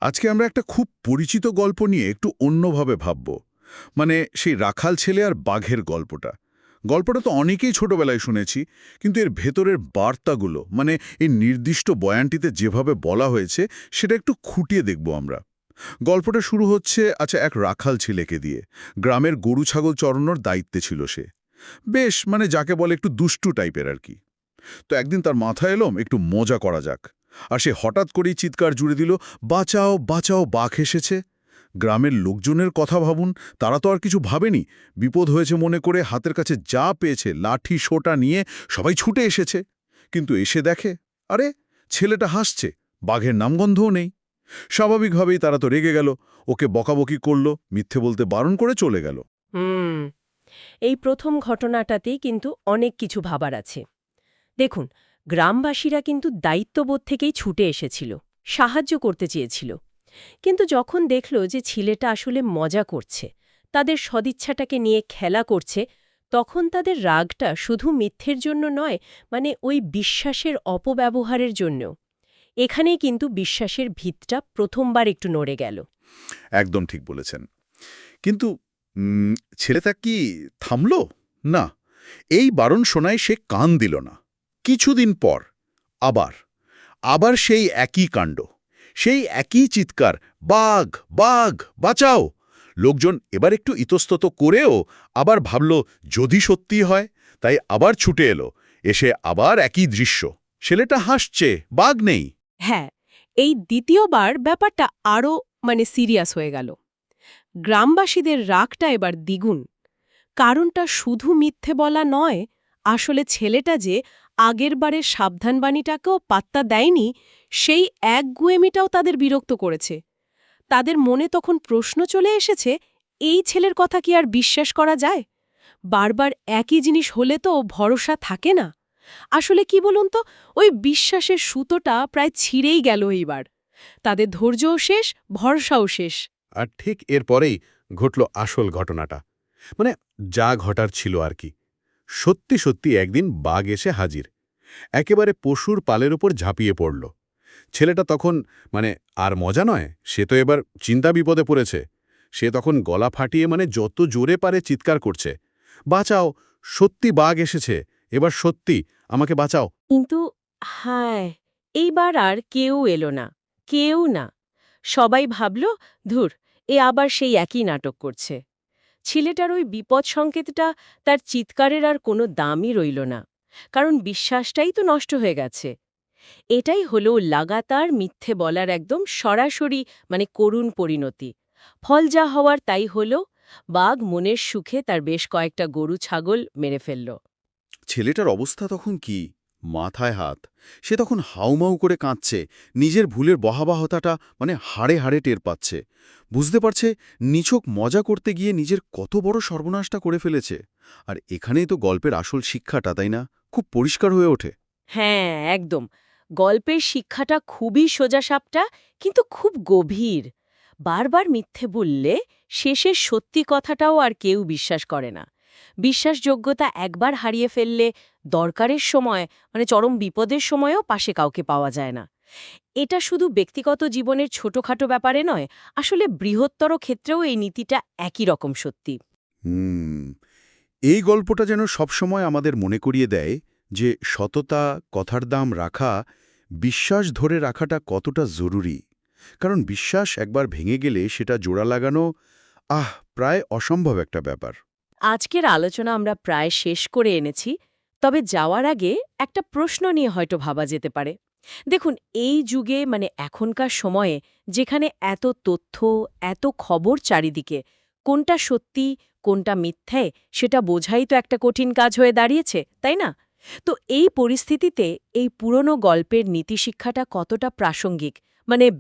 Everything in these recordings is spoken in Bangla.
আজকে আমরা একটা খুব পরিচিত গল্প নিয়ে একটু অন্যভাবে ভাবব। মানে সেই রাখাল ছেলে আর বাঘের গল্পটা। গল্পটা তো অনেকেই ছোটবেলায় শুনেছি, কিন্তু এর ভেতরের বার্তাগুলো, মানে এই নির্দিষ্ট বয়ানটিতে যেভাবে বলা হয়েছে সেটা একটু খুঁটিয়ে দেখব আমরা। গল্পটা শুরু হচ্ছে এক রাখাল ছেলেকে দিয়ে। গ্রামের গরু ছাগল চড়ানোর দায়িত্বে ছিল সে। বেশ, মানে যাকে বলে একটু দুষ্টু টাইপের আর কি। তো একদিন তার মাথায় এলো একটু মজা করা যাক। আর সে হঠাৎ করেই চিৎকার জুড়ে দিল, বাঁচাও বাঁচাও, বাঘ এসেছে। গ্রামের লোকজনের কথা ভাবুন, তারা তো আর কিছু ভাবেনি। বিপদ হয়েছে মনে করে হাতের কাছে যা পেয়েছে লাঠি সোটা নিয়ে সবাই ছুটে এসেছে। কিন্তু এসে দেখে, আরে, ছেলেটা হাসছে, বাঘের নামগন্ধও নেই। স্বাভাবিকভাবেই তারা তো রেগে গেল, ওকে বকাবকি করল, মিথ্যে বলতে বারণ করে চলে গেল। হুম এই প্রথম ঘটনাটাতেই কিন্তু অনেক কিছু ভাবার আছে। দেখুন, গ্রামবাসীরা কিন্তু দায়িত্ববোধ থেকেই ছুটে এসেছিল, সাহায্য করতে চেয়েছিল। কিন্তু যখন দেখল যে ছেলেটা আসলে মজা করছে, তাদের সদিচ্ছাটাকে নিয়ে খেলা করছে, তখন তাদের রাগটা শুধু মিথ্যের জন্য নয়, মানে ওই বিশ্বাসের অপব্যবহারের জন্য। এখানেই কিন্তু বিশ্বাসের ভিতটা প্রথমবার একটু নড়ে গেল। একদম ঠিক বলেছেন। কিন্তু ছেলেটা কি থামল? না। এই বারণ শোনায় সে কান দিল না। কিছুদিন পর আবার আবার সেই একই কাণ্ড, সেই একই চিৎকার, বাঘ বাঘ বাঁচাও। লোকজন এবার একটু ইতস্তত করেও আবার ভাবল যদি সত্যি হয়, তাই আবার ছুটে এলো। এসে আবার একই দৃশ্য, ছেলেটা হাসছে, বাঘ নেই। হ্যাঁ, এই দ্বিতীয়বার ব্যাপারটা আরও সিরিয়াস হয়ে গেল। গ্রামবাসীদের রাগটা এবার দ্বিগুণ। কারণটা শুধু মিথ্যে বলা নয়, আসলে ছেলেটা যে আগেরবারের সাবধানবাণীটাকেও পাত্তা দেয়নি, সেই একগুঁয়েমিটাও তাদের বিরক্ত করেছে। তাদের মনে তখন প্রশ্ন চলে এসেছে, এই ছেলের কথা কি আর বিশ্বাস করা যায়? বারবার একই জিনিস হলে তো ভরসা থাকে না। আসলে কি বলুন তো, ওই বিশ্বাসের সুতোটা প্রায় ছিঁড়েই গেল এইবার। তাদের ধৈর্যও শেষ, ভরসাও শেষ। আর ঠিক এরপরেই ঘটল আসল ঘটনাটা। মানে যা ঘটার ছিল আর কি। সত্যি সত্যি একদিন বাঘ এসে হাজির। একেবারে পশুর পালের ওপর ঝাঁপিয়ে পড়ল। ছেলেটা তখন আর মজা নয়, সে তো এবার চিন্তা বিপদে পড়েছে। সে তখন গলা ফাটিয়ে যত জোরে পারে চিৎকার করছে, বাঁচাও, সত্যি বাঘ এসেছে, এবার সত্যি আমাকে বাঁচাও। কিন্তু হায়, এইবার আর কেউ এলো না, কেউ না। সবাই ভাবল, ধুর, এ আবার সেই একই নাটক করছে। ছেলেটার ওই বিপদ সংকেতটা, তার চিৎকারের আর কোনো দামই রইল না, কারণ বিশ্বাসটাই তো নষ্ট হয়ে গেছে। এটাই হলো লাগাতার মিথ্যে বলার একদম সরাসরি করুণ পরিণতি। ফল যা হওয়ার তাই হল, বাঘ মনের সুখে তার বেশ কয়েকটা গরু ছাগল মেরে ফেলল। ছেলেটার অবস্থা তখন কি? মাথায় হাত। সে তখন হাউমাউ করে কাঁদছে, নিজের ভুলের বহাবহতাটা হাড়ে হাড়ে টের পাচ্ছে। বুঝতে পারছে নিছক মজা করতে গিয়ে নিজের কত বড় সর্বনাশটা করে ফেলেছে। আর এখানেই তো গল্পের আসল শিক্ষাটা, তাই না? খুব পরিষ্কার হয়ে ওঠে। হ্যাঁ, একদম। গল্পের শিক্ষাটা খুবই সোজাসাপটা, কিন্তু খুব গভীর। বারবার মিথ্যে বললে শেষের সত্যি কথাটাও আর কেউ বিশ্বাস করে না। বিশ্বাসযোগ্যতা একবার হারিয়ে ফেললে দরকারের সময়, চরম বিপদের সময়ও পাশে কাউকে পাওয়া যায় না। এটা শুধু ব্যক্তিগত জীবনের ছোটখাটো ব্যাপারে নয়, আসলে বৃহত্তর ক্ষেত্রেও এই নীতিটা একই রকম সত্যি। হুম। এই গল্পটা যেন সবসময় আমাদের মনে করিয়ে দেয় যে সততা, কথার দাম রাখা, বিশ্বাস ধরে রাখাটা কতটা জরুরি। কারণ বিশ্বাস একবার ভেঙে গেলে সেটা জোড়া লাগানো প্রায় অসম্ভব একটা ব্যাপার। আজকের আলোচনা আমরা প্রায় শেষ করে এনেছি, তবে যাওয়ার আগে একটা প্রশ্ন নিয়ে হয়তো ভাবা যেতে পারে। দেখুন, এই যুগে এখনকার সময়ে, যেখানে এত তথ্য, এত খবর চারিদিকে, কোনটা সত্যি কোনটা মিথ্যে সেটা বোঝাই তো একটা কঠিন কাজ হয়ে দাঁড়িয়েছে, তাই না? তো এই পরিস্থিতিতে এই পুরনো গল্পের নীতিশিক্ষাটা কতটা প্রাসঙ্গিক,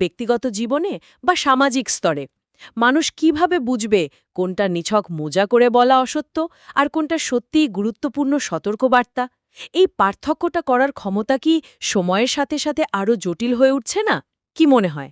ব্যক্তিগত জীবনে বা সামাজিক স্তরে? মানুষ কিভাবে বুঝবে কোনটা নিছক মজা করে বলা অসত্য আর কোনটা সত্যিই গুরুত্বপূর্ণ সতর্কবার্তা? এই পার্থক্যটা করার ক্ষমতা কি সময়ের সাথে সাথে আরও জটিল হয়ে উঠছে না? কি মনে হয়?